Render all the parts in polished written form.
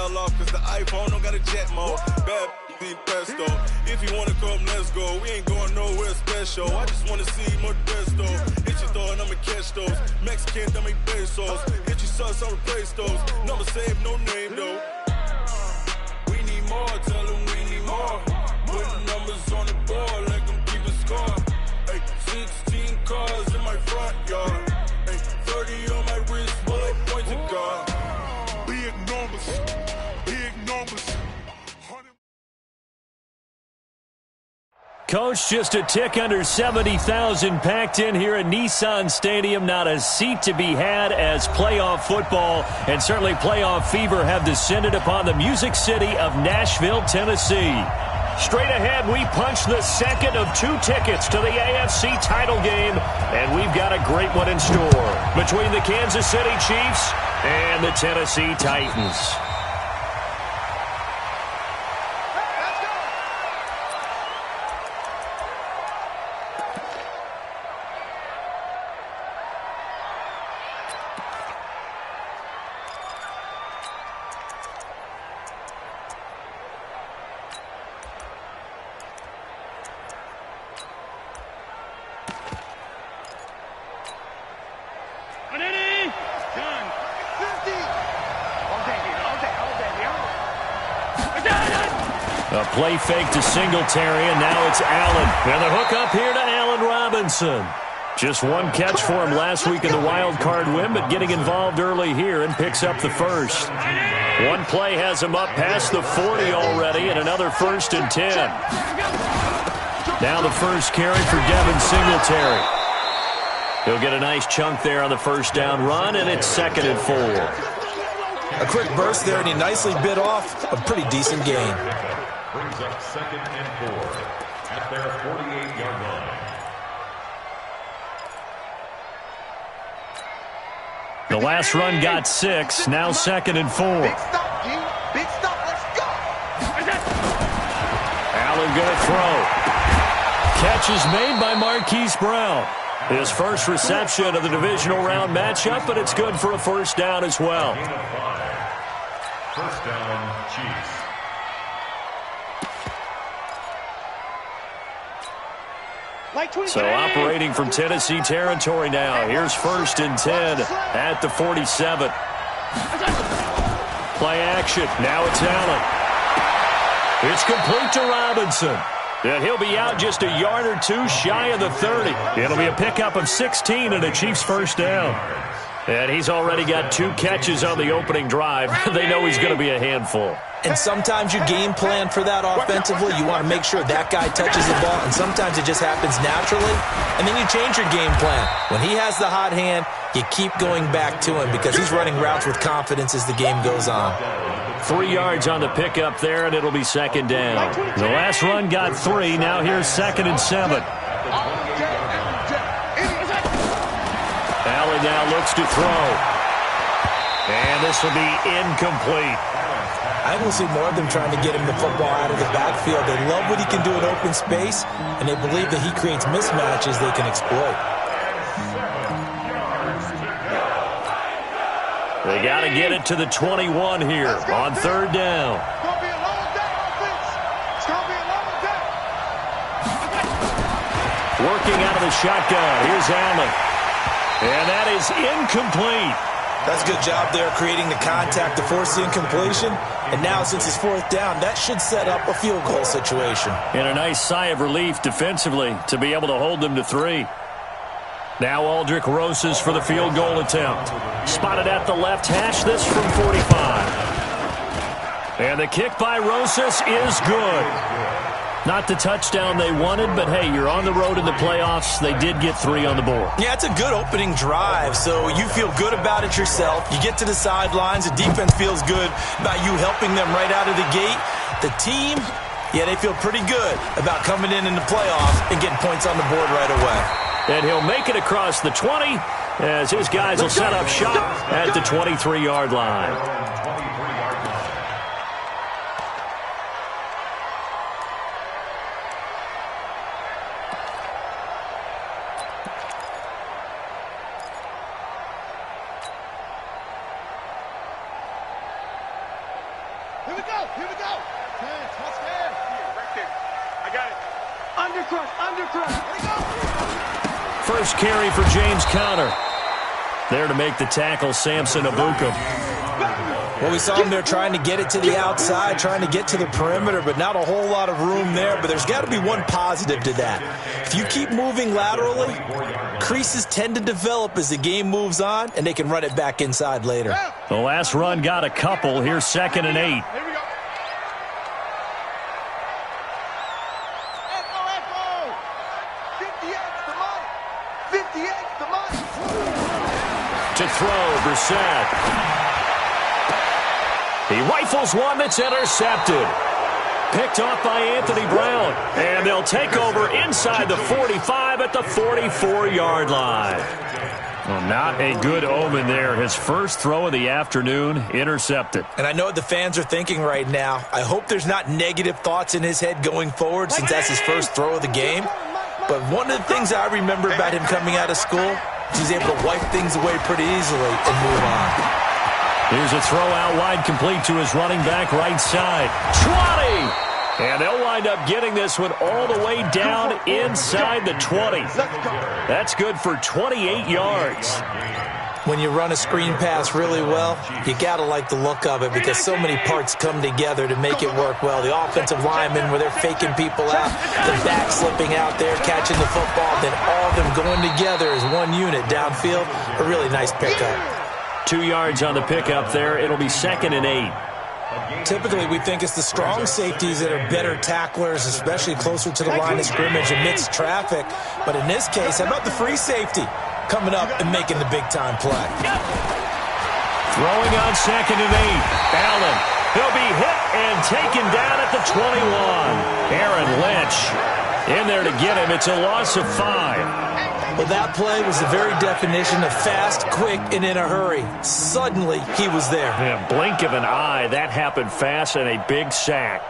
fell off cause the iPhone don't got a jet mode. Bad be pesto. If you wanna come, let's go. We ain't going nowhere special. I just wanna see more desto. Hit your throw and I'ma catch those. Mexican, dame pesos. Hit your sauce, I'ma praise those. Number save, no name though. We need more, tell them we need more. Putting numbers on the board, let them keep a score. Ay, 16 cars in my front yard. Ay, 30 on my wrist, bullet points of God. Big numbers, big numbers. Coach, just a tick under 70,000 packed in here at Nissan Stadium. Not a seat to be had as playoff football and certainly playoff fever have descended upon the Music City of Nashville, Tennessee. Straight ahead, we punch the second of 2 tickets to the AFC title game, and we've got a great one in store between the Kansas City Chiefs and the Tennessee Titans. A play fake to Singletary, and now it's Allen. And the hook up here to Allen Robinson. Just one catch for him last week in the wild card win, but getting involved early here and picks up the first. One play has him up past the 40 already, and another 1st and 10. Now the first carry for Devin Singletary. He'll get a nice chunk there on the first down run, and it's 2nd and 4. A quick burst there, and he nicely bit off a pretty decent gain. Brings up 2nd and 4 at their 48-yard line. The last run got 6, now 2nd and 4. Big stop, G. Big stop, let's go. Allen gonna throw. Catch is made by Marquise Brown. His first reception of the divisional round matchup, but it's good for a first down as well. First down, Chiefs. So operating from Tennessee territory now. Here's 1st and 10 at the 47. Play action. Now it's Allen. It's complete to Robinson. And he'll be out just a yard or 2 shy of the 30. It'll be a pickup of 16 and a Chiefs first down. And he's already got 2 catches on the opening drive. They know he's going to be a handful. And sometimes you game plan for that offensively. You want to make sure that guy touches the ball, and sometimes it just happens naturally, and then you change your game plan. When he has the hot hand, you keep going back to him because he's running routes with confidence as the game goes on. 3 yards on the pickup there, and it'll be 2nd down. The last run got 3. Now here's 2nd and 7. Allen now looks to throw. And this will be incomplete. I will see more of them trying to get him the football out of the backfield. They love what he can do in open space, and they believe that he creates mismatches they can exploit. They got to get it to the 21 here on 3rd down. Working out of the shotgun. Here's Allen. And that is incomplete. That's a good job there creating the contact to force the incompletion. And now since it's 4th down, that should set up a field goal situation. And a nice sigh of relief defensively to be able to hold them to 3. Now Aldrick Rosas for the field goal attempt. Spotted at the left hash, this from 45. And the kick by Rosas is good. Not the touchdown they wanted, but hey, you're on the road in the playoffs. They did get 3 on the board. Yeah, it's a good opening drive, so you feel good about it yourself. You get to the sidelines. The defense feels good about you helping them right out of the gate. The team, yeah, they feel pretty good about coming in the playoffs and getting points on the board right away. And he'll make it across the 20 as his guys will set up shop at the 23-yard line. Here we go. Here we go. Hands. What's there? Right there. I got it. Undercrush. Undercrush. Here we go. First carry for James Conner. There to make the tackle, Samson Abuka. Well, we saw him there trying to get it to the outside, trying to get to the perimeter, but not a whole lot of room there. But there's got to be one positive to that. If you keep moving laterally, creases tend to develop as the game moves on, and they can run it back inside later. The last run got a couple. Here's 2nd and 8. Here we go. Echo. 58's the money. 58's the money. To throw, Brissett. He rifles one that's intercepted. Picked off by Anthony Brown. And they'll take over inside the 45 at the 44-yard line. Well, not a good omen there. His first throw of the afternoon, intercepted. And I know what the fans are thinking right now. I hope there's not negative thoughts in his head going forward since that's his first throw of the game. But one of the things I remember about him coming out of school, he's able to wipe things away pretty easily and move on. Here's a throw out wide, complete to his running back right side. 20! And they'll wind up getting this one all the way down inside the 20. That's good for 28 yards. When you run a screen pass really well, you got to like the look of it because so many parts come together to make it work well. The offensive linemen, where they're faking people out, the back slipping out there, catching the football, then all of them going together as one unit downfield. A really nice pickup. 2 yards on the pickup there. It'll be 2nd and 8. Typically, we think it's the strong safeties that are better tacklers, especially closer to the line of scrimmage amidst traffic. But in this case, how about the free safety coming up and making the big-time play? Throwing on 2nd and 8. Allen. He'll be hit and taken down at the 21. Aaron Lynch in there to get him. It's a loss of 5. Well, that play was the very definition of fast, quick, and in a hurry. Suddenly, he was there. Yeah, blink of an eye. That happened fast and a big sack.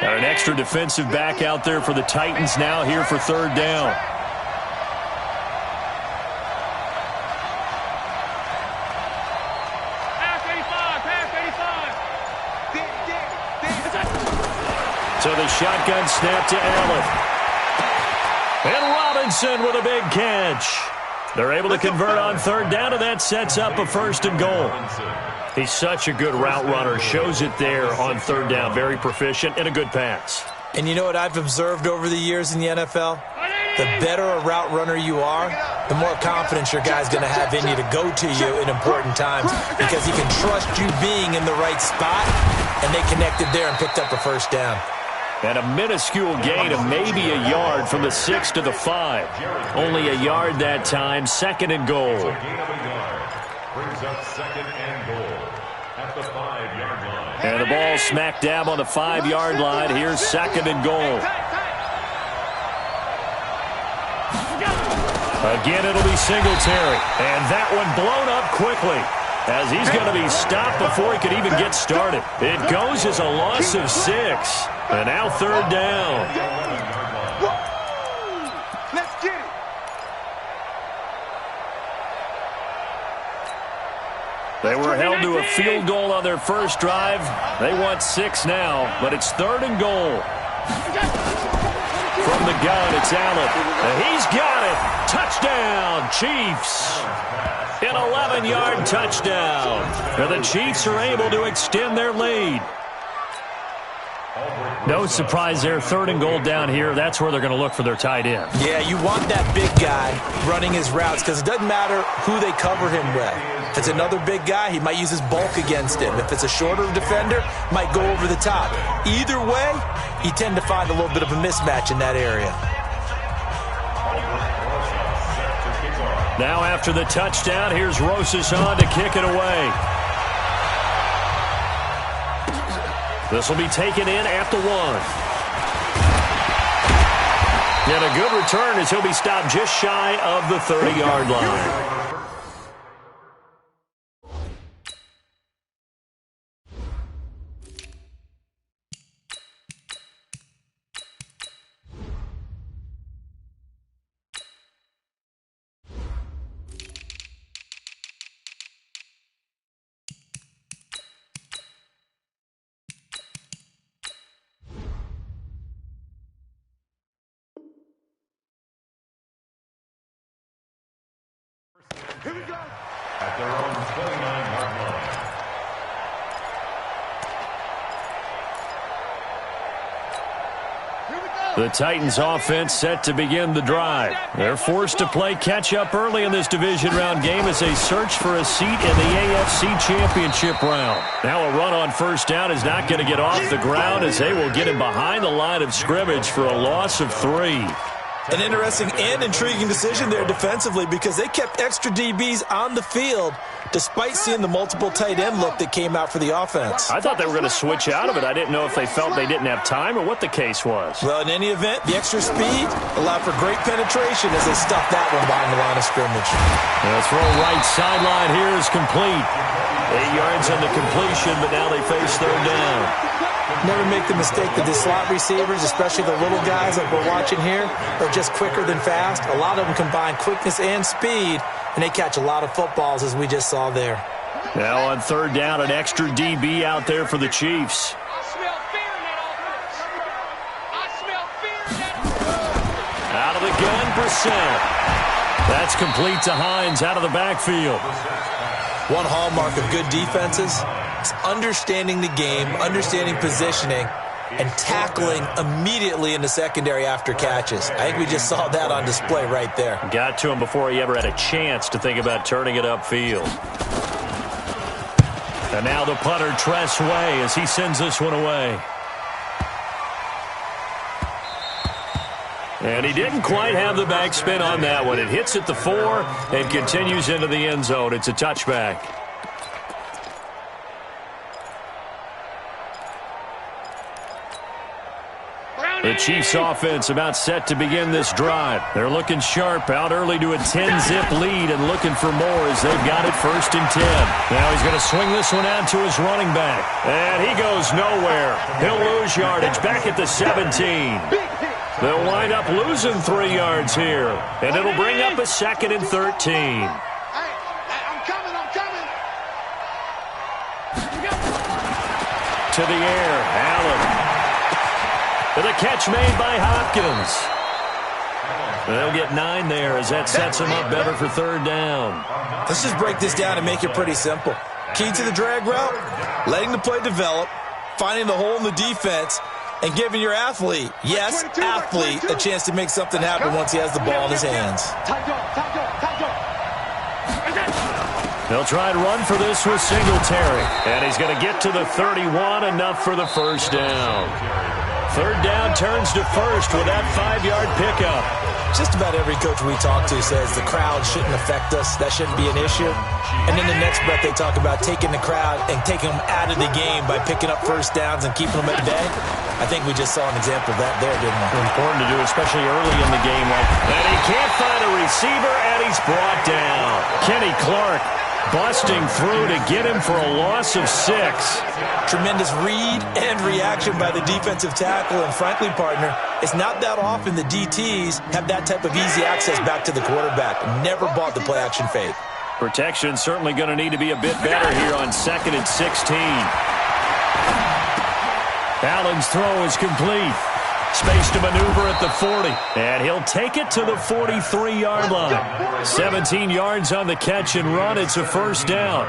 Got an extra defensive back out there for the Titans now here for 3rd down. So the shotgun snap to Allen. And Robinson with a big catch. They're able to convert on 3rd down, and that sets up a 1st and goal. He's such a good route runner. Shows it there on 3rd down. Very proficient and a good pass. And you know what I've observed over the years in the NFL? The better a route runner you are, the more confidence your guy's going to have in you to go to you in important times because he can trust you being in the right spot, and they connected there and picked up a 1st down. And a minuscule gain of maybe a yard from the 6 to the 5. Only a yard that time. 2nd and goal. Brings up 2nd and goal at the 5-yard line. And the ball smack dab on the 5-yard line. Here's 2nd and goal. Again, it'll be Singletary. And that one blown up quickly, as he's going to be stopped before he could even get started. It goes as a loss of 6. And now 3rd down. Let's get it. They were held to a field goal on their first drive. They want 6 now, but it's 3rd and goal. From the gun, it's Allen. And he's got it. Touchdown, Chiefs. An 11-yard touchdown. And the Chiefs are able to extend their lead. No surprise there. 3rd and goal down here. That's where they're going to look for their tight end. Yeah, you want that big guy running his routes because it doesn't matter who they cover him with. If it's another big guy, he might use his bulk against him. If it's a shorter defender, might go over the top. Either way, you tend to find a little bit of a mismatch in that area. Now after the touchdown, here's Rosas on to kick it away. This will be taken in at the 1. And a good return as he'll be stopped just shy of the 30-yard line. Here we go. At their own 29-yard line. The Titans offense set to begin the drive. They're forced to play catch-up early in this division round game as they search for a seat in the AFC Championship round. Now a run on first down is not going to get off the ground as they will get him behind the line of scrimmage for a loss of 3. An interesting and intriguing decision there defensively because they kept extra DBs on the field despite seeing the multiple tight end look that came out for the offense. I thought they were going to switch out of it. I didn't know if they felt they didn't have time or what the case was. Well, in any event, the extra speed allowed for great penetration as they stuffed that one behind the line of scrimmage. The throw right sideline here is complete. 8 yards on the completion, but now they face third down. Never make the mistake that the slot receivers, especially the little guys like we're watching here, are just quicker than fast. A lot of them combine quickness and speed, and they catch a lot of footballs, as we just saw there. Now on third down, an extra DB out there for the Chiefs. I smell fear in that offense. I smell fear in that offense. Out of the gun, Brissett. That's complete to Hines out of the backfield. One hallmark of good defenses is understanding the game, understanding positioning, and tackling immediately in the secondary after catches. I think we just saw that on display right there. Got to him before he ever had a chance to think about turning it upfield. And now the punter, Tress Way, as he sends this one away. And he didn't quite have the backspin on that one. It hits at the 4 and continues into the end zone. It's a touchback. The Chiefs offense about set to begin this drive. They're looking sharp, out early to a 10-zip lead and looking for more as they've got it 1st and 10. Now he's going to swing this one out to his running back. And he goes nowhere. He'll lose yardage back at the 17. They'll wind up losing 3 yards here. And it'll bring up a 2nd and 13. I'm coming. To the air, Allen. With a catch made by Hopkins. They'll get 9 there as that sets them up better for third down. Let's just break this down and make it pretty simple. Key to the drag route, letting the play develop, finding the hole in the defense, and giving your athlete, yes, athlete, a chance to make something happen once he has the ball in his hands. They'll try and run for this with Singletary. And he's going to get to the 31, enough for the first down. Third down turns to first with that 5-yard pickup. Just about every coach we talk to says the crowd shouldn't affect us. That shouldn't be an issue. And in the next breath, they talk about taking the crowd and taking them out of the game by picking up first downs and keeping them at bay. I think we just saw an example of that there, didn't we? Important to do, especially early in the game. And he can't find a receiver, and he's brought down. Kenny Clark busting through to get him for a loss of 6. Tremendous read and reaction by the defensive tackle, and frankly, partner, it's not that often the DTs have that type of easy access back to the quarterback. Never bought the play-action fake. Protection certainly going to need to be a bit better here on 2nd and 16. Allen's throw is complete. Space to maneuver at the 40. And he'll take it to the 43-yard line. 17 yards on the catch and run. It's a first down.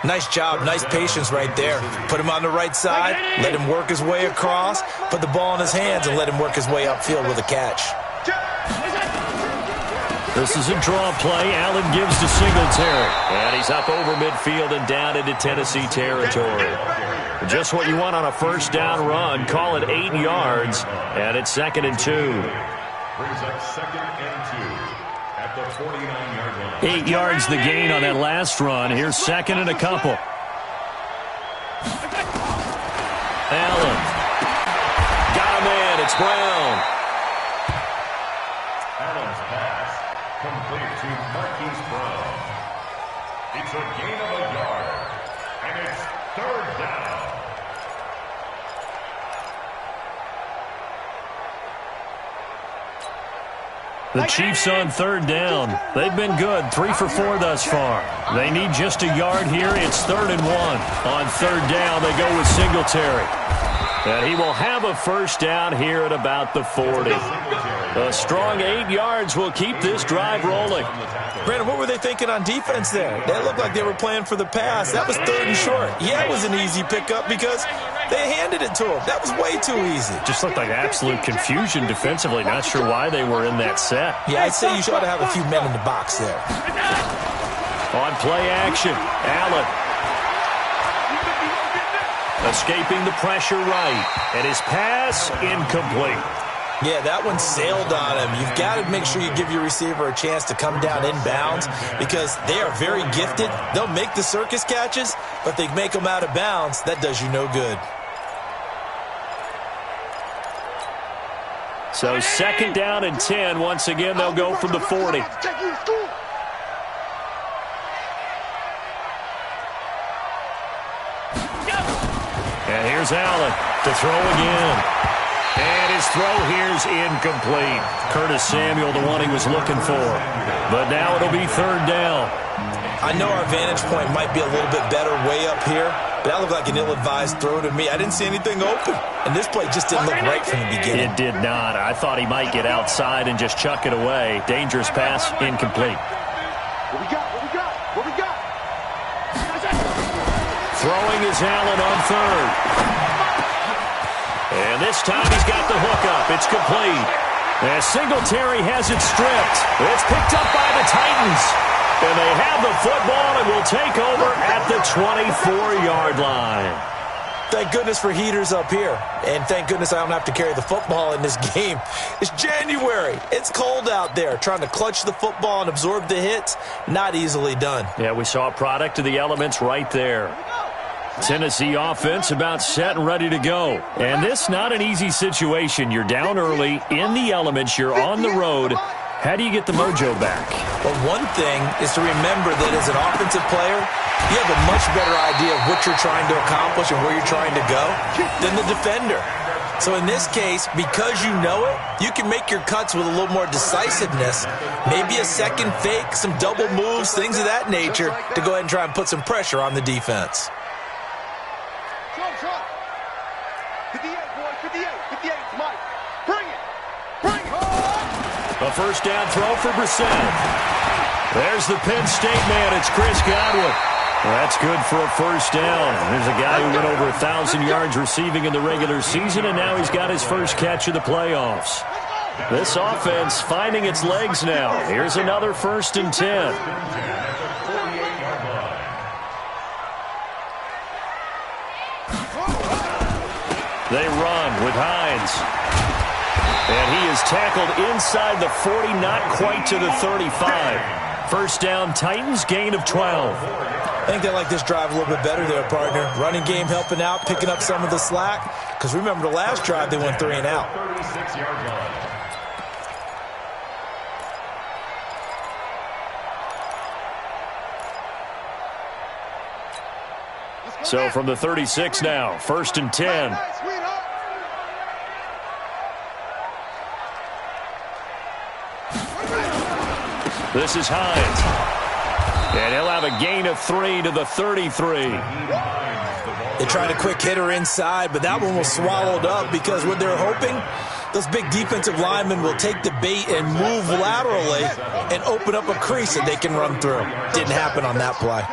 Nice job, nice patience right there. Put him on the right side, let him work his way across, put the ball in his hands, and let him work his way upfield with a catch. This is a draw play. Allen gives to Singletary. And he's up over midfield and down into Tennessee territory. Just what you want on a first down run. Call it 8 yards, and it's 2nd and 2. Brings up 2nd and 2 at the 49-yard line. 8 yards the gain on that last run. Here's 2nd and a couple. Allen. Got a man. It's Brown. Allen's pass complete to Marquise Brown. It's a gain of a yard, and it's third down. The Chiefs on third down. They've been good, 3 for 4 thus far. They need just a yard here. It's 3rd and 1. On third down, they go with Singletary. And he will have a first down here at about the 40. A strong 8 yards will keep this drive rolling. Brandon, what were they thinking on defense there? They looked like they were playing for the pass. That was 3rd and short. Yeah, it was an easy pickup because they handed it to him. That was way too easy. Just looked like absolute confusion defensively. Not sure why they were in that set. Yeah, I'd say you should have a few men in the box there. On play action, Allen. Escaping the pressure right. And his pass incomplete. Yeah, that one sailed on him. You've got to make sure you give your receiver a chance to come down inbounds because they are very gifted. They'll make the circus catches, but they make them out of bounds. That does you no good. So 2nd down and 10. Once again, they'll go from the 40. And here's Allen to throw again. And his throw here's incomplete. Curtis Samuel, the one he was looking for. But now it'll be 3rd down. I know our vantage point might be a little bit better way up here, but that looked like an ill-advised throw to me. I didn't see anything open, and this play just didn't look right from the beginning. It did not. I thought he might get outside and just chuck it away. Dangerous pass, incomplete. What we got? What we got? What we got? Throwing is Allen on 3rd. And this time he's got the hook up. It's complete. As Singletary has it stripped. It's picked up by the Titans. And they have the football and will take over at the 24-yard line. Thank goodness for heaters up here. And thank goodness I don't have to carry the football in this game. It's January. It's cold out there. Trying to clutch the football and absorb the hits, not easily done. Yeah, we saw a product of the elements right there. Tennessee offense about set and ready to go. And this not an easy situation. You're down early, in the elements, you're on the road. How do you get the mojo back? Well, one thing is to remember that as an offensive player, you have a much better idea of what you're trying to accomplish and where you're trying to go than the defender. So in this case, because you know it, you can make your cuts with a little more decisiveness, maybe a second fake, some double moves, things of that nature, to go ahead and try and put some pressure on the defense. 58, boy, 58, 58, Mike. Bring it. Bring it. A 1st down throw for Brissett. There's the Penn State man. It's Chris Godwin. Well, that's good for a 1st down. There's a guy who went over 1,000 yards receiving in the regular season, and now he's got his first catch of the to the 35. 1st down, Titans, gain of 12. I think they like this drive a little bit better there, partner. Running game helping out, picking up some of the slack. Because remember, the last drive, they went 3 and out. So from the 36 now, 1st and 10. This is Hines. And he'll have a gain of 3 to the 33. They tried a quick hitter inside, but that one was swallowed up because what they're hoping, those big defensive linemen will take the bait and move laterally and open up a crease that they can run through. Didn't happen on that play.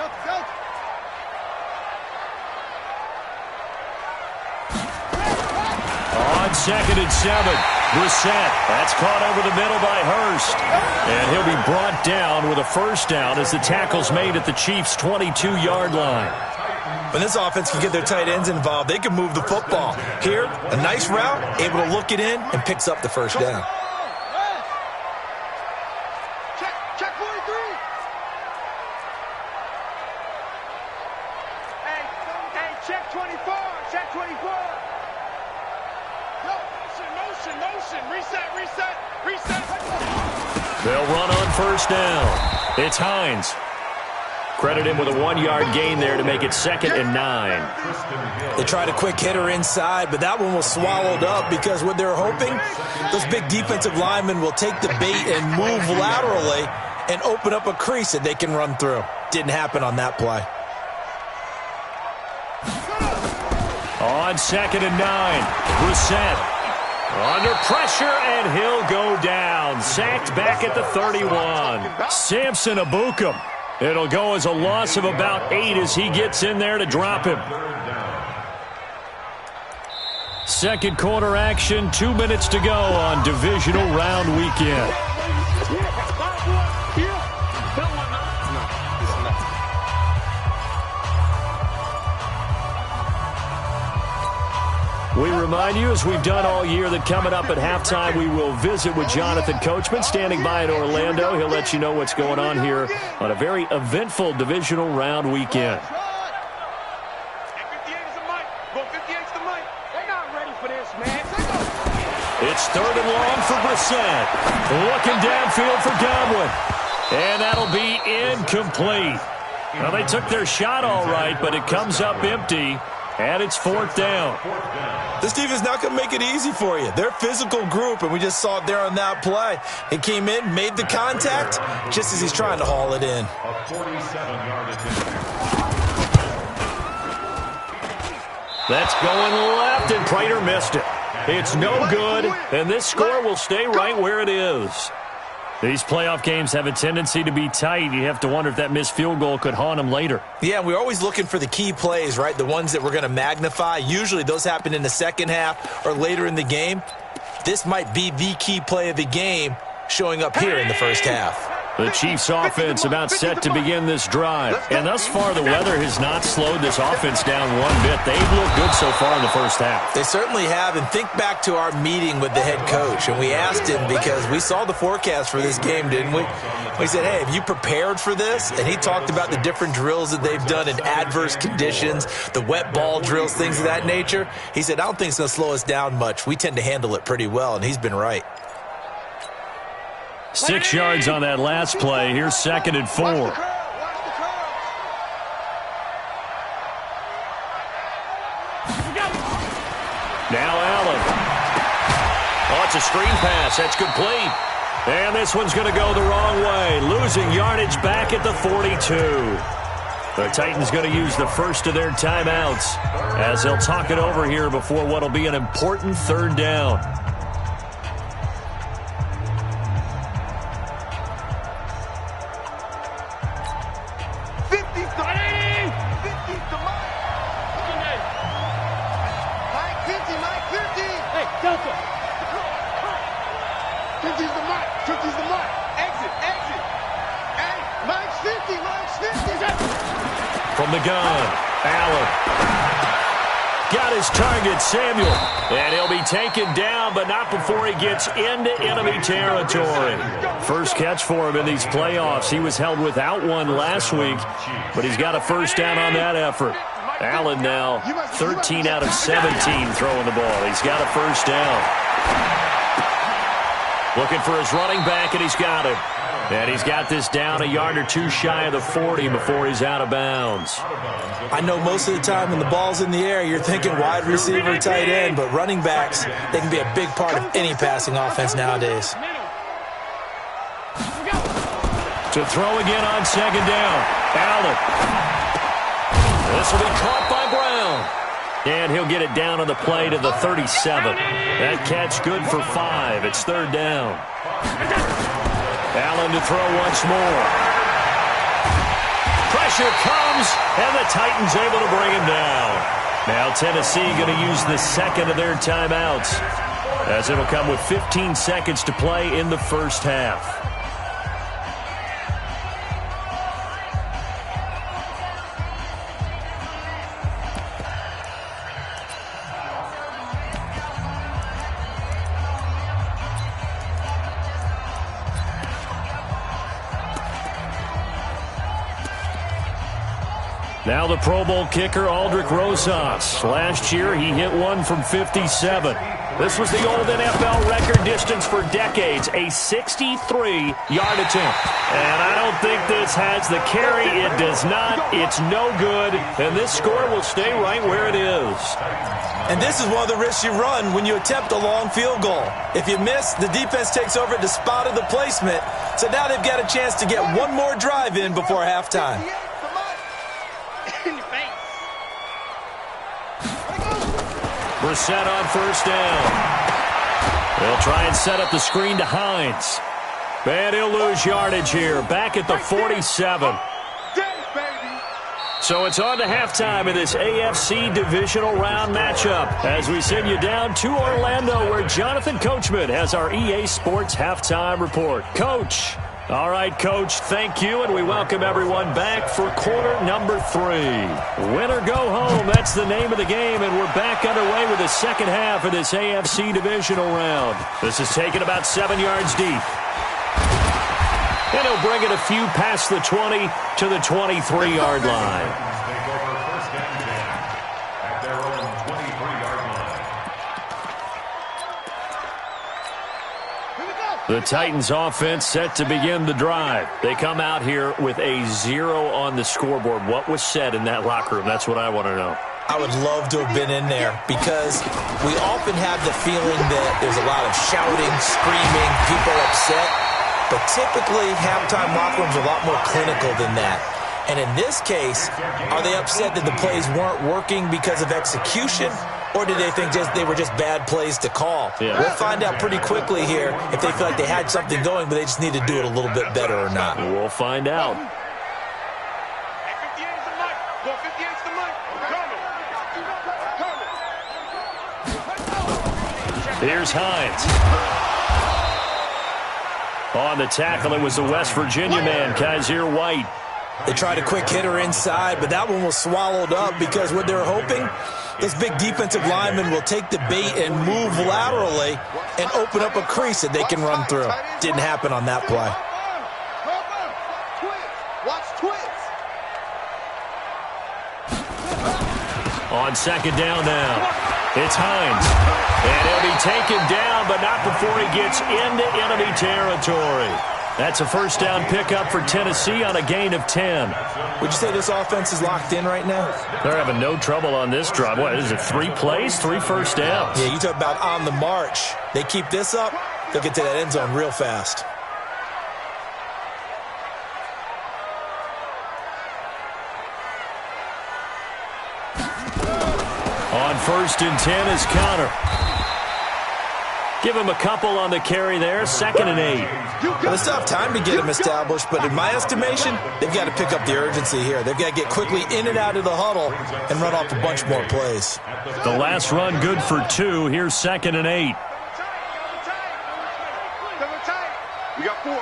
On 2nd and 7, Brissett. That's caught over the middle by Hurst. And he'll be brought down with a 1st down as the tackle's made at the Chiefs' 22-yard line. When this offense can get their tight ends involved, they can move the football. Here, a nice route, able to look it in, and picks up the 1st down. Check 43. Hey, check 24. Check 24. Motion. Reset. They'll run on 1st down. It's Hines. Credit him with a 1-yard gain there to make it 2nd and 9. They tried a quick hitter inside, but that one was swallowed up because what they're hoping, those big defensive linemen will take the bait and move laterally and open up a crease that they can run through. Didn't happen on that play. On 2nd and 9, Brissett. Under pressure, and he'll go down. Sacked back at the 31. Samson Abukum. It'll go as a loss of about 8 as he gets in there to drop him. Second quarter action, 2 minutes to go on divisional round weekend. We remind you, as we've done all year, that coming up at halftime, we will visit with Jonathan Coachman, standing by in Orlando. He'll let you know what's going on here on a very eventful divisional round weekend. It's third and long for Brissett. Looking downfield for Godwin. And that'll be incomplete. Well, they took their shot all right, but it comes up empty, and it's fourth down. This defense not going to make it easy for you. They're a physical group, and we just saw it there on that play. He came in, made the contact, just as he's trying to haul it in. A 47-yard attempt. That's going left, and Prater missed it. It's no good, and this score will stay right where it is. These playoff games have a tendency to be tight. You have to wonder if that missed field goal could haunt them later. Yeah, we're always looking for the key plays, right? The ones that we're going to magnify. Usually those happen in the second half or later in the game. This might be the key play of the game showing up here in the first half. The Chiefs offense about set to begin this drive. And thus far, the weather has not slowed this offense down one bit. They've looked good so far in the first half. They certainly have. And think back to our meeting with the head coach. And we asked him, because we saw the forecast for this game, didn't we? We said, hey, have you prepared for this? And he talked about the different drills that they've done in adverse conditions, the wet ball drills, things of that nature. He said, I don't think it's going to slow us down much. We tend to handle it pretty well, and he's been right. 6 yards on that last play. Here's second and 4. Now Allen. Oh, it's a screen pass. That's complete. And this one's going to go the wrong way. Losing yardage back at the 42. The Titans going to use the first of their timeouts as they'll talk it over here before what will be an important third down. From the gun, Allen. Got his target, Samuel. And he'll be taken down, but not before he gets into enemy territory. First catch for him in these playoffs. He was held without one last week, but he's got a first down on that effort. Allen now 13 out of 17 throwing the ball. He's got a first down. Looking for his running back, and he's got him. And he's got this down a yard or two shy of the 40 before he's out of bounds. I know most of the time when the ball's in the air, you're thinking wide receiver, tight end, but running backs, they can be a big part of any passing offense nowadays. To throw again on second down. Allen. This will be caught by Brown. And he'll get it down on the play to the 37. That catch good for 5. It's third down. Allen to throw once more. Pressure comes, and the Titans able to bring him down. Now Tennessee going to use the second of their timeouts, as it'll come with 15 seconds to play in the first half. Now the Pro Bowl kicker, Aldrick Rosas. Last year, he hit one from 57. This was the old NFL record distance for decades, a 63-yard attempt. And I don't think this has the carry. It does not. It's no good. And this score will stay right where it is. And this is one of the risks you run when you attempt a long field goal. If you miss, the defense takes over at the spot of the placement. So now they've got a chance to get one more drive in before halftime. Brissett on first down. They'll try and set up the screen to Hines. And he'll lose yardage here. Back at the 47. So it's on to halftime in this AFC divisional round matchup as we send you down to Orlando where Jonathan Coachman has our EA Sports halftime report. Coach. All right, Coach, thank you, and we welcome everyone back for quarter number 3. Win or go home, that's the name of the game, and we're back underway with the second half of this AFC divisional round. This is taken about 7 yards deep. And he'll bring it a few past the 20 to the 23-yard line. The Titans offense set to begin the drive. They come out here with a 0 on the scoreboard. What was said in that locker room? That's what I want to know. I would love to have been in there because we often have the feeling that there's a lot of shouting, screaming, people upset. But typically, halftime locker rooms are a lot more clinical than that. And in this case, are they upset that the plays weren't working because of execution? Or did they think they were just bad plays to call? Yeah. We'll find out pretty quickly here if they feel like they had something going, but they just need to do it a little bit better or not. We'll find out. Here's Hines. On the tackle, it was the West Virginia man, Kaiser White. They tried a quick hitter inside, but that one was swallowed up because what they're hoping, this big defensive lineman will take the bait and move laterally and open up a crease that they can run through. Didn't happen on that play. On second down now, it's Hines. And he'll be taken down, but not before he gets into enemy territory. That's a first down pickup for Tennessee on a gain of 10. Would you say this offense is locked in right now? They're having no trouble on this drive. What is it, 3 plays, 3 first downs? Yeah, you talk about on the march. They keep this up, they'll get to that end zone real fast. On first and 10 is Connor. Give him a couple on the carry there. 2nd and 8. Well, they still have time to get them established, but in my estimation, they've got to pick up the urgency here. They've got to get quickly in and out of the huddle and run off a bunch more plays. The last run good for 2. Here's 2nd and 8. We got 4.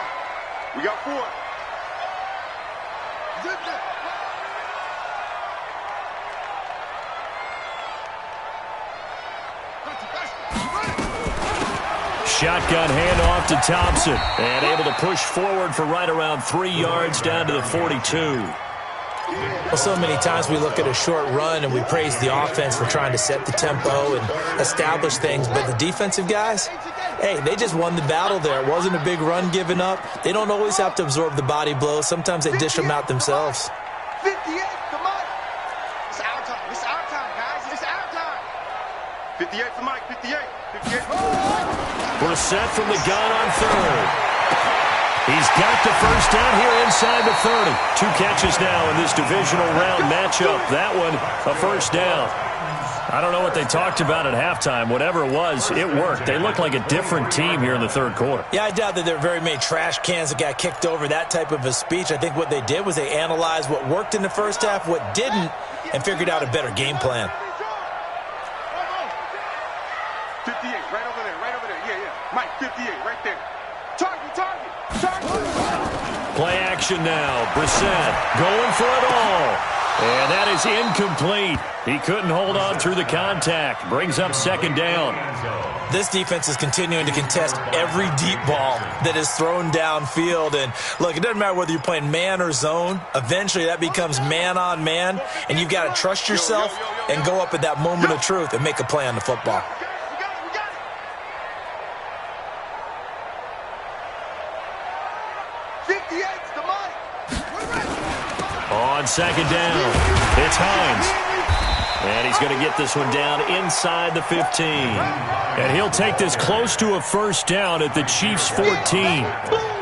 We got 4. Shotgun handoff to Thompson. And able to push forward for right around 3 yards down to the 42. Well, so many times we look at a short run and we praise the offense for trying to set the tempo and establish things. But the defensive guys, hey, they just won the battle there. It wasn't a big run given up. They don't always have to absorb the body blows. Sometimes they dish them out themselves. 58, for Mike. It's our time. It's our time, guys. It's our time. 58 for Mike. 58. 58 for Mike. Brissett from the gun on 3rd. He's got the first down here inside the 30. 2 catches now in this divisional round matchup. That one, a first down. I don't know what they talked about at halftime. Whatever it was, it worked. They look like a different team here in the 3rd quarter. Yeah, I doubt that there are very many trash cans that got kicked over, that type of a speech. I think what they did was they analyzed what worked in the first half, what didn't, and figured out a better game plan. 58, right over there, right over there. Yeah, yeah. Mike, 58, right there. Target, target, target. Play action now. Brissett going for it all. And that is incomplete. He couldn't hold on through the contact. Brings up 2nd down. This defense is continuing to contest every deep ball that is thrown downfield. And look, it doesn't matter whether you're playing man or zone. Eventually that becomes man on man. And you've got to trust yourself and go up at that moment of truth and make a play on the football. On 2nd down, it's Hines. And he's going to get this one down inside the 15. And he'll take this close to a first down at the Chiefs' 14.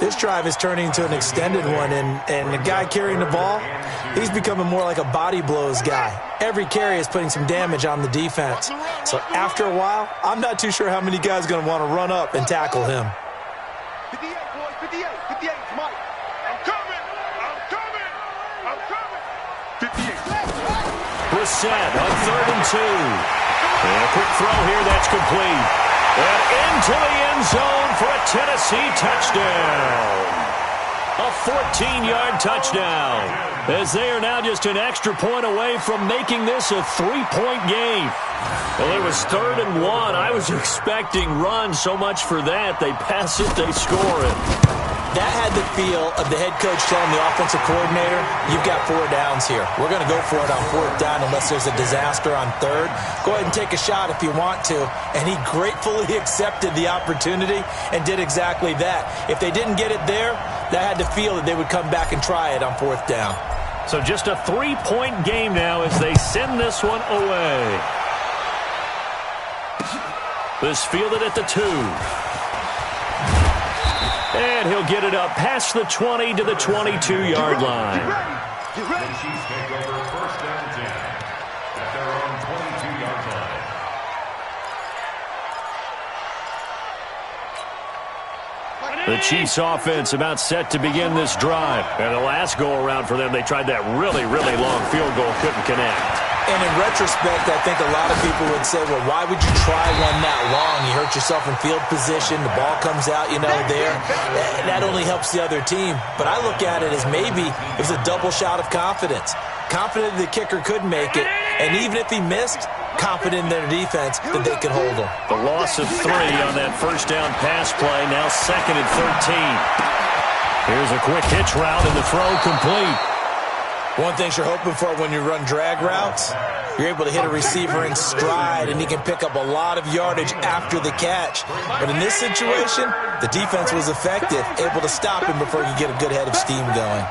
This drive is turning into an extended one, and the guy carrying the ball, he's becoming more like a body blows guy. Every carry is putting some damage on the defense. So after a while, I'm not too sure how many guys are going to want to run up and tackle him. 58, boys, 58, 58, Mike. I'm coming, I'm coming, I'm coming. 58. Brissett on 3rd and 2. And a quick throw here, that's complete. And into the end zone for a Tennessee touchdown. A 14-yard touchdown, as they are now just an extra point away from making this a 3-point game. Well, it was 3rd and 1. I was expecting run, so much for that. They pass it, they score it. That had the feel of the head coach telling the offensive coordinator, you've got 4 downs here. We're going to go for it on 4th down unless there's a disaster on 3rd. Go ahead and take a shot if you want to. And he gratefully accepted the opportunity and did exactly that. If they didn't get it there, that had the feel that they would come back and try it on 4th down. So just a 3-point game now as they send this one away. This fielded at the 2. And he'll get it up past the 20 to the 22-yard line. The Chiefs take over 1st and 10 at their own 22-yard line. The Chiefs offense about set to begin this drive. And the last go-around for them, they tried that really, really long field goal, couldn't connect. And in retrospect, I think a lot of people would say, well, why would you try one that long? You hurt yourself in field position. The ball comes out, there. That only helps the other team. But I look at it as maybe it was a double shot of confidence. Confident the kicker could make it. And even if he missed, confident in their defense that they could hold him. The loss of 3 on that first down pass play. Now 2nd and 13. Here's a quick hitch route and the throw complete. One thing you're hoping for when you run drag routes, you're able to hit a receiver in stride, and he can pick up a lot of yardage after the catch. But in this situation, the defense was effective, able to stop him before you get a good head of steam going.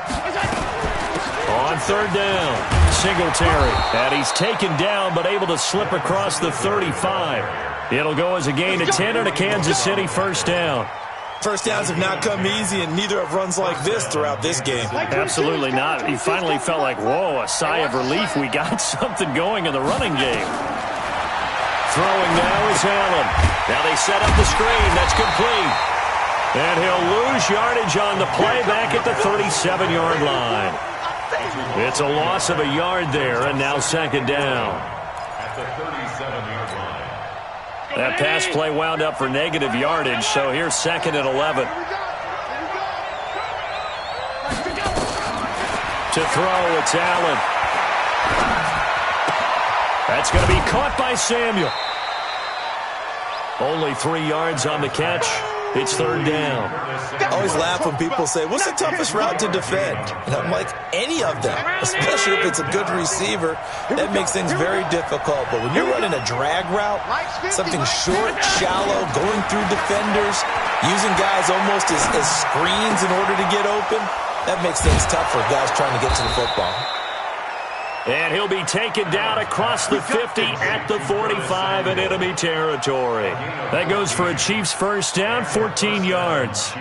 On 3rd down, Singletary. And he's taken down, but able to slip across the 35. It'll go as a gain of 10 and a Kansas City first down. First downs have not come easy, and neither have runs like this throughout this game. Absolutely not. He finally felt like, whoa, a sigh of relief. We got something going in the running game. Throwing now is Allen. Now they set up the screen. That's complete. And he'll lose yardage on the play back at the 37-yard line. It's a loss of a yard there, and now 2nd down. At the 37-yard line. That pass play wound up for negative yardage, so here's 2nd and 11. To throw, it's Allen. That's going to be caught by Samuel. Only 3 yards on the catch. It's 3rd down. I always laugh when people say, what's the toughest route to defend? And I'm like, any of them, especially if it's a good receiver. That makes things very difficult. But when you're running a drag route, something short, shallow, going through defenders, using guys almost as screens in order to get open, that makes things tough for guys trying to get to the football. And he'll be taken down across the 50 at the 45 in enemy territory. That goes for a Chiefs first down, 14 yards.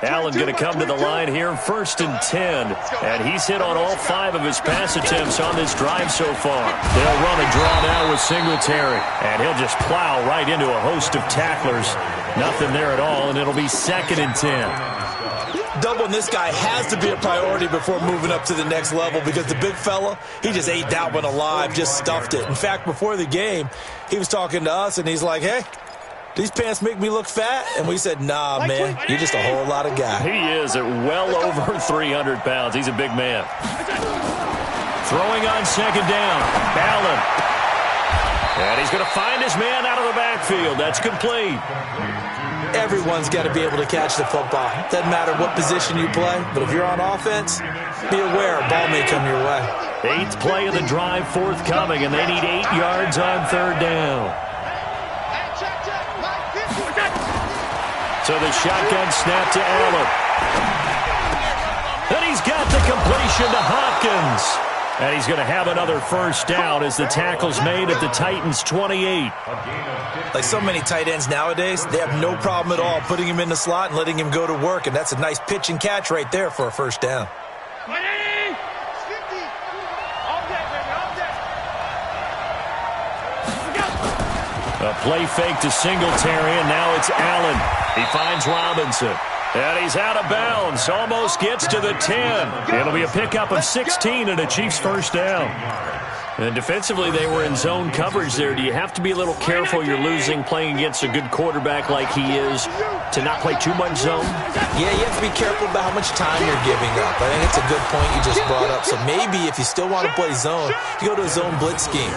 Allen going to come to the line here, 1st and 10. And he's hit on all 5 of his pass attempts on this drive so far. They'll run a draw now with Singletary. And he'll just plow right into a host of tacklers. Nothing there at all, and it'll be 2nd and 10. Doubling this guy has to be a priority before moving up to the next level because the big fella, he just ate that one alive, just stuffed it. In fact, before the game, he was talking to us, and he's like, hey, these pants make me look fat? And we said, nah, man, you're just a whole lot of guy. He is at well over 300 pounds. He's a big man. Throwing on 2nd down, Allen. And he's going to find his man out of the backfield. That's complete. Everyone's got to be able to catch the football. Doesn't matter what position you play, but if you're on offense, be aware a ball may come your way. 8th play of the drive forthcoming, and they need 8 yards on 3rd down. So the shotgun snap to Allen. And he's got the completion to Hopkins. And he's going to have another first down as the tackle's made at the Titans' 28. Like so many tight ends nowadays, they have no problem at all putting him in the slot and letting him go to work. And that's a nice pitch and catch right there for a first down. A play fake to Singletary, and now it's Allen. He finds Robinson. And he's out of bounds. Almost gets to the 10. It'll be a pickup of 16 and a Chiefs first down. And defensively, they were in zone coverage there. Do you have to be a little careful? You're losing playing against a good quarterback like he is to not play too much zone? Yeah, you have to be careful about how much time you're giving up. I think it's a good point you just brought up. So maybe if you still want to play zone, you go to a zone blitz scheme.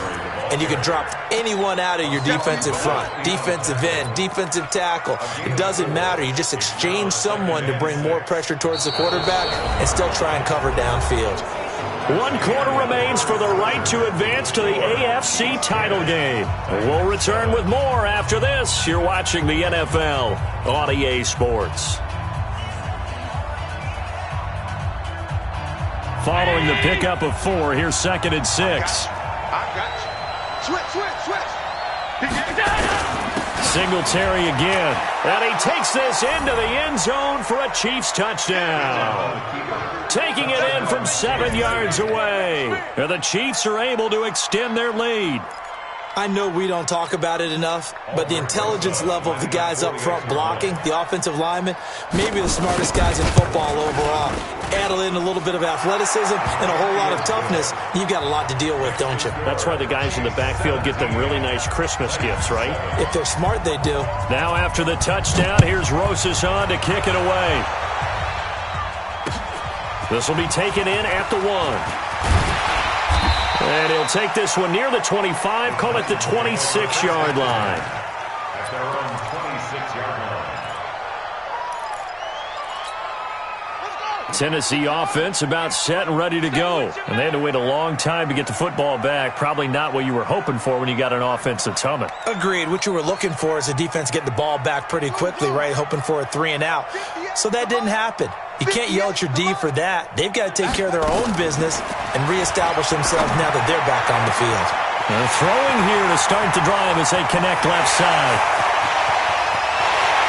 And you can drop anyone out of your defensive front, defensive end, defensive tackle. It doesn't matter. You just exchange someone to bring more pressure towards the quarterback and still try and cover downfield. 1 quarter remains for the right to advance to the AFC title game. We'll return with more after this. You're watching the NFL on EA Sports. Following the pickup of 4, here's 2nd and 6. I got you. Switch. Singletary again. And he takes this into the end zone for a Chiefs touchdown. Taking it in from 7 yards away. And the Chiefs are able to extend their lead. I know we don't talk about it enough, but the intelligence level of the guys up front blocking, the offensive linemen, maybe the smartest guys in football overall. Add in a little bit of athleticism and a whole lot of toughness, you've got a lot to deal with, don't you? That's why the guys in the backfield get them really nice Christmas gifts, right? If they're smart, they do. Now after the touchdown, here's Rosas on to kick it away. This will be taken in at the 1. And he'll take this one near the 25, call it the 26-yard line. At their own 26-yard line. Tennessee offense about set and ready to go. And they had to wait a long time to get the football back. Probably not what you were hoping for when you got an offense that's humming. Agreed. What you were looking for is a defense getting the ball back pretty quickly, right? Hoping for a 3 and out. So that didn't happen. You can't yell at your D for that. They've got to take care of their own business and reestablish themselves now that they're back on the field. They're throwing here to start the drive as they connect left side.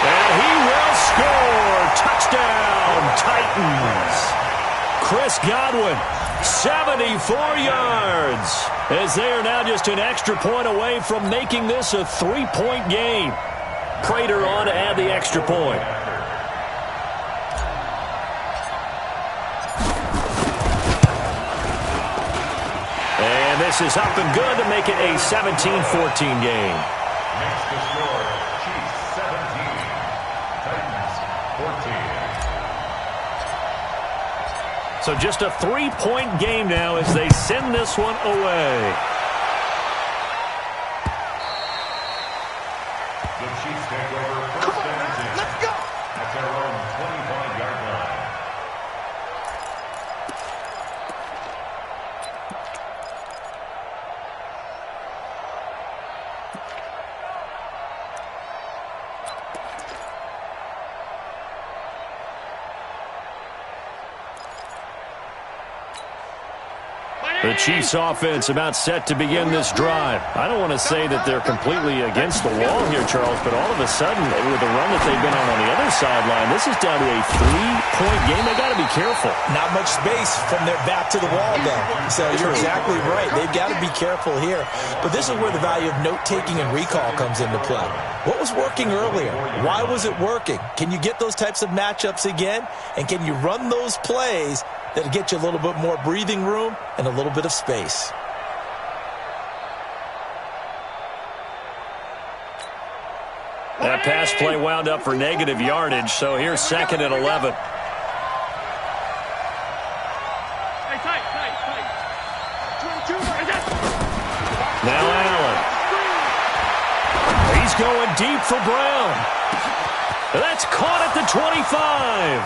And he will score. Touchdown, Titans. Chris Godwin, 74 yards. As they are now just an extra point away from making this a 3-point game. Prater on to add the extra point. This is up and good to make it a 17-14 game. Makes the score Chiefs 17, Titans 14. So just a 3-point game now as they send this one away. The Chiefs take over first and 10. Let's go. At their own 25-yard line. The Chiefs offense about set to begin this drive. I don't want to say that they're completely against the wall here, Charles, but all of a sudden, with the run that they've been on the other sideline, this is down to a 3-point game. They got to be careful. Not much space from their back to the wall, though. So you're exactly right. They've got to be careful here. But this is where the value of note-taking and recall comes into play. What was working earlier? Why was it working? Can you get those types of matchups again? And can you run those plays that'll get you a little bit more breathing room and a little bit of space? That pass play wound up for negative yardage, so here's 2nd and 11. Now Allen. He's going deep for Brown. That's caught at the 25.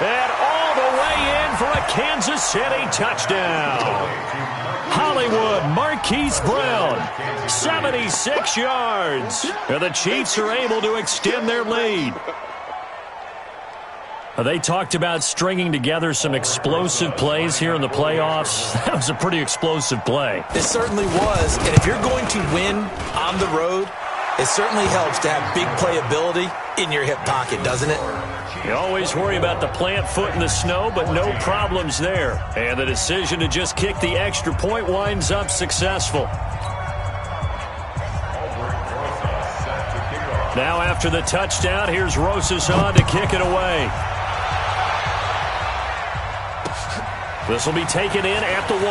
And all the way in for a Kansas City touchdown. Hollywood Marquise Brown, 76 yards. And the Chiefs are able to extend their lead. They talked about stringing together some explosive plays here in the playoffs. That was a pretty explosive play. It certainly was. And if you're going to win on the road, it certainly helps to have big playability in your hip pocket, doesn't it? You always worry about the plant foot in the snow, but no problems there. And the decision to just kick the extra point winds up successful. Now after the touchdown, here's Rosas on to kick it away. This will be taken in at the 1.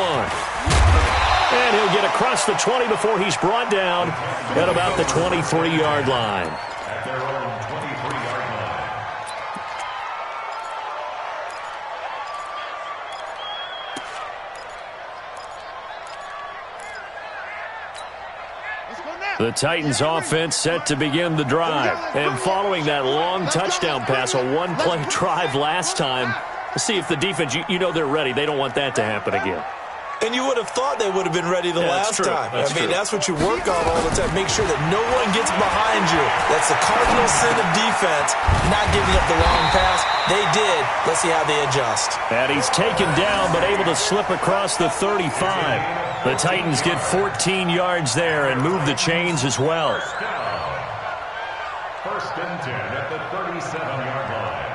And he'll get across the 20 before he's brought down at about the 23-yard line. At their own 23-yard line. The Titans offense set to begin the drive. And following that long touchdown pass, a one-play drive last time, let's see if the defense, you know they're ready. They don't want that to happen again. And you would have thought they would have been ready the last time. That's what you work on all the time. Make sure that no one gets behind you. That's the cardinal sin of defense, not giving up the long pass. They did. Let's see how they adjust. And he's taken down, but able to slip across the 35. The Titans get 14 yards there and move the chains as well. First and 10 at the 37-yard line.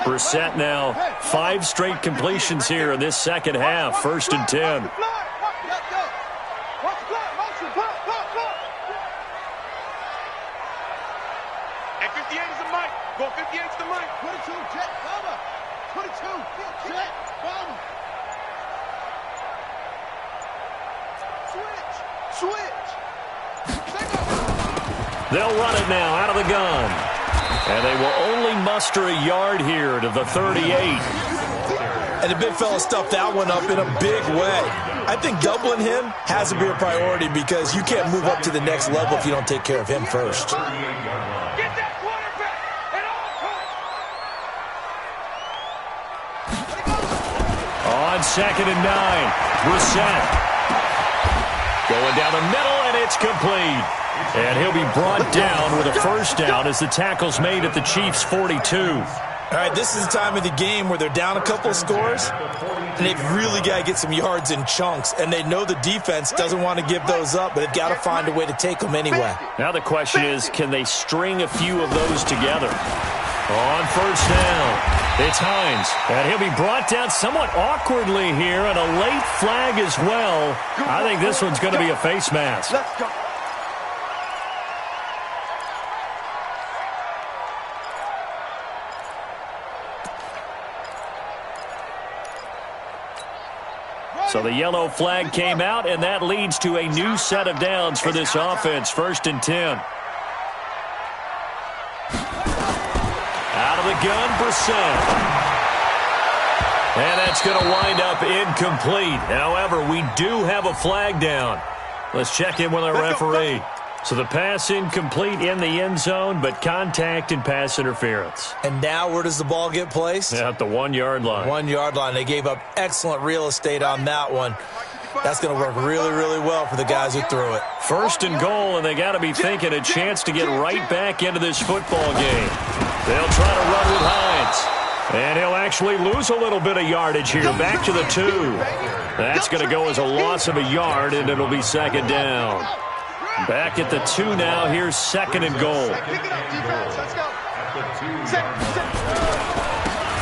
Brissett now 5 straight completions here in this second half. First and 10. And 58 is the mic. Go 58 is the mic. 22, jet, bomber. 22, jet, bomber. Switch. They'll run it now out of the gun. And they will only muster a yard here to the 38. And the big fella stuffed that one up in a big way. I think doubling him has to be a priority because you can't move up to the next level if you don't take care of him first. Get that quarterback at all On costs. second and 9, Brissett. Going down the middle, and it's complete. And he'll be brought down with a first down as the tackle's made at the Chiefs' 42. All right, this is the time of the game where they're down a couple of scores, and they've really got to get some yards in chunks. And they know the defense doesn't want to give those up, but they've got to find a way to take them anyway. Now the question is, can they string a few of those together? On first down, it's Hines. And he'll be brought down somewhat awkwardly here, and a late flag as well. I think this one's going to be a face mask. Let's go. So the yellow flag came out, and that leads to a new set of downs for this offense. First and 10. Out of the gun, Brissett. And that's going to wind up incomplete. However, we do have a flag down. Let's check in with our referee. So the pass incomplete in the end zone, but contact and pass interference. And now where does the ball get placed? At the 1-yard line. 1-yard line. They gave up excellent real estate on that one. That's going to work really, really well for the guys who threw it. First and goal, and they got to be thinking a chance to get right back into this football game. They'll try to run with Hines. And he'll actually lose a little bit of yardage here. Back to the 2. That's going to go as a loss of a yard, and it'll be second down. Back at the 2 now. Here's second and goal. Pick it up, defense. Let's go.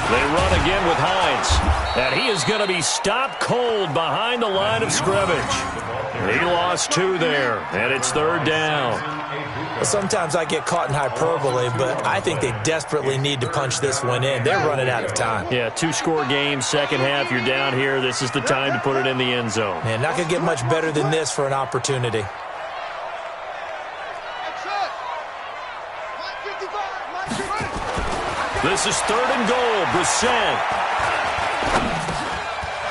They run again with Hines. And he is going to be stopped cold behind the line of scrimmage. He lost 2 there, and it's third down. Well, sometimes I get caught in hyperbole, but I think they desperately need to punch this one in. They're running out of time. Yeah, 2-score game, second half. You're down here. This is the time to put it in the end zone. Man, not going to get much better than this for an opportunity. This is third and goal. Brissett.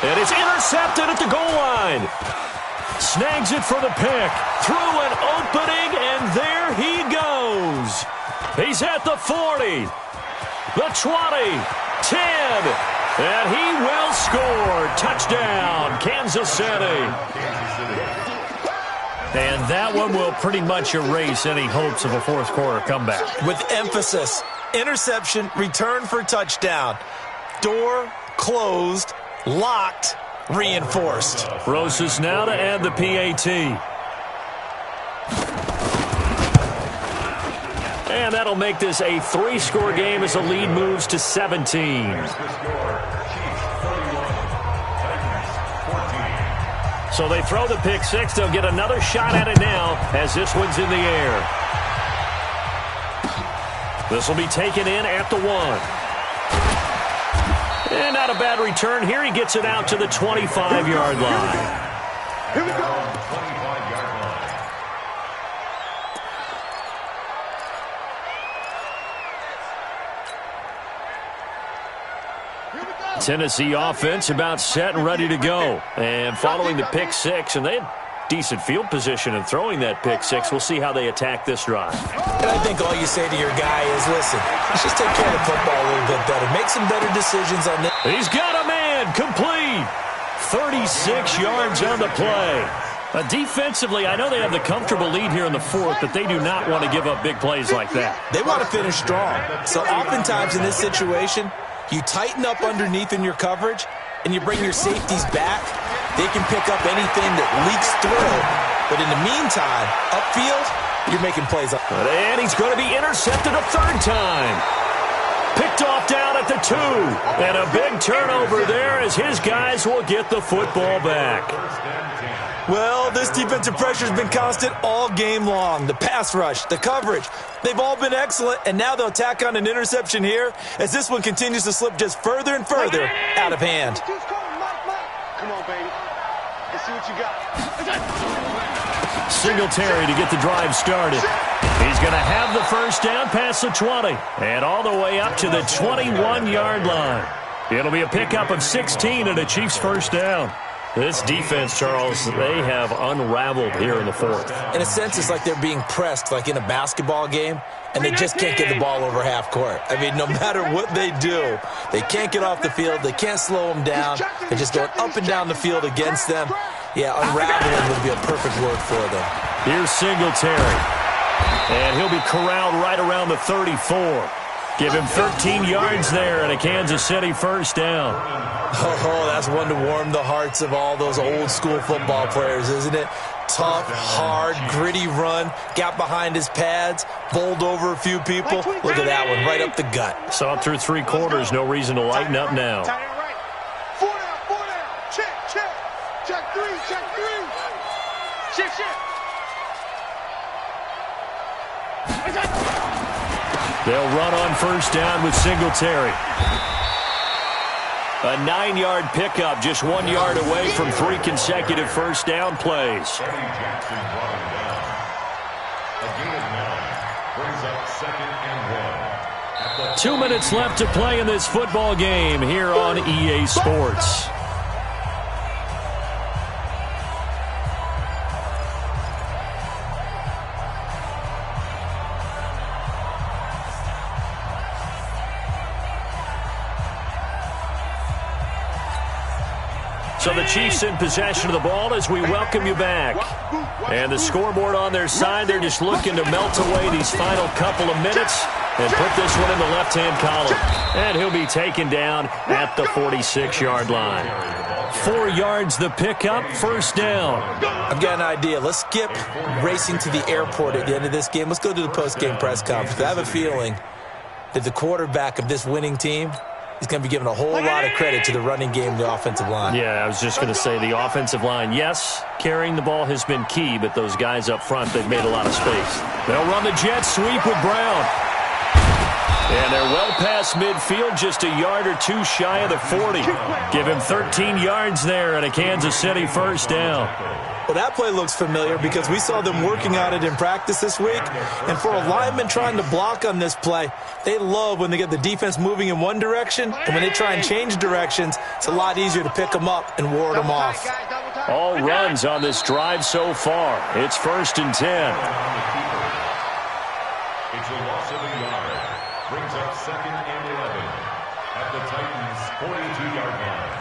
And it's intercepted at the goal line. Snags it for the pick. Through an opening, and there he goes. He's at the 40, the 20, 10, and he will score. Touchdown, Kansas City. And that one will pretty much erase any hopes of a fourth quarter comeback. With emphasis, interception, return for touchdown. Door closed, locked, reinforced. Rosas now to add the PAT. And that'll make this a 3-score game as the lead moves to 17. So they throw the pick six. They'll get another shot at it now as this one's in the air. This will be taken in at the 1. And not a bad return here. He gets it out to the 25-yard line. Here we go. 25-yard line. Tennessee offense about set and ready to go. And following the pick six, and they had decent field position in throwing that pick six. We'll see how they attack this drive. And I think all you say to your guy is, listen, let's just take care of the football a little bit better. Make some better decisions on this. He's got a man complete. 36 yards on the play. Defensively, I know they have the comfortable lead here in the fourth, but they do not want to give up big plays like that. They want to finish strong. So oftentimes in this situation, you tighten up underneath in your coverage, and you bring your safeties back. They can pick up anything that leaks through. But in the meantime, upfield, you're making plays up. And he's going to be intercepted a third time. Picked off down at the 2. And a big turnover there as his guys will get the football back. Well, this defensive pressure has been constant all game long. The pass rush, the coverage, they've all been excellent, and now they'll tack on an interception here as this one continues to slip just further and further out of hand. Come on, baby. Let's see what you got. Singletary to get the drive started. He's going to have the first down past the 20 and all the way up to the 21-yard line. It'll be a pickup of 16 and a Chiefs first down. This defense, Charles, they have unraveled here in the fourth. In a sense, it's like they're being pressed like in a basketball game, and they just can't get the ball over half court. I mean, no matter what they do, they can't get off the field. They can't slow them down. They're just going up and down the field against them. Yeah, unraveling would be a perfect word for them. Here's Singletary. And he'll be corralled right around the 34. Give him 13 yards there and a Kansas City first down. Oh, that's one to warm the hearts of all those old-school football players, isn't it? Tough, hard, gritty run, got behind his pads, bowled over a few people. Look at that one, right up the gut. Saw it through 3 quarters, no reason to lighten up now. 4 down. Check. Check 3. Shift. They'll run on first down with Singletary. A 9-yard pickup, just 1 yard away from 3 consecutive first down plays. Jackson brought him down. A gain of 9 brings up 2nd and 1. 2 minutes left to play in this football game here on EA Sports. So the Chiefs in possession of the ball as we welcome you back. And the scoreboard on their side, they're just looking to melt away these final couple of minutes and put this one in the left-hand column. And he'll be taken down at the 46-yard line. 4 yards the pickup, first down. I've got an idea. Let's skip racing to the airport at the end of this game. Let's go to the post-game press conference. I have a feeling that the quarterback of this winning team is going to be given a whole lot of credit to the running game and the offensive line. Yeah, I was just going to say the offensive line, yes, carrying the ball has been key, but those guys up front, they've made a lot of space. They'll run the jet sweep with Brown. And they're well past midfield, just a yard or 2 shy of the 40. Give him 13 yards there and a Kansas City first down. Well, that play looks familiar because we saw them working on it in practice this week. And for a lineman trying to block on this play, they love when they get the defense moving in one direction. And when they try and change directions, it's a lot easier to pick them up and ward them off. All runs on this drive so far. It's 1st and 10. It's a loss of a yard. Brings up 2nd and 11 at the Titans' 42-yard line.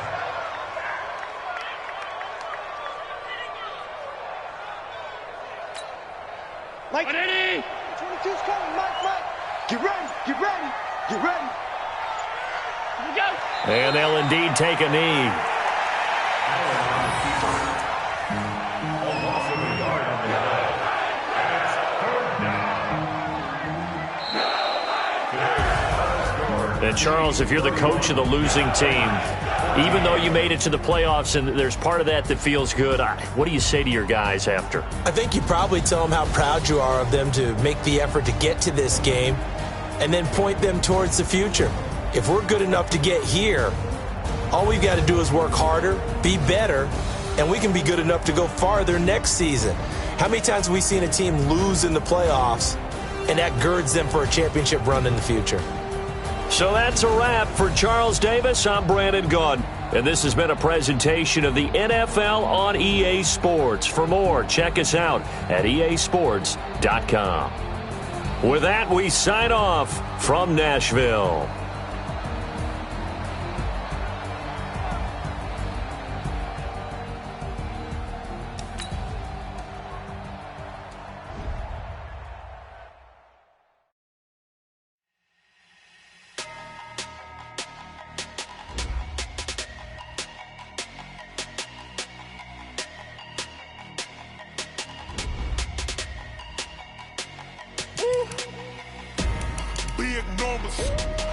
Mike. 22's coming, Mike. Get ready. And they'll indeed take a knee. And Charles, if you're the coach of the losing team, even though you made it to the playoffs and there's part of that feels good, what do you say to your guys after? I think you probably tell them how proud you are of them to make the effort to get to this game and then point them towards the future. If we're good enough to get here, all we've got to do is work harder, be better, and we can be good enough to go farther next season. How many times have we seen a team lose in the playoffs, and that girds them for a championship run in the future? So that's a wrap for Charles Davis. I'm Brandon Gunn, and this has been a presentation of the NFL on EA Sports. For more, check us out at easports.com. With that, we sign off from Nashville. Big numbers.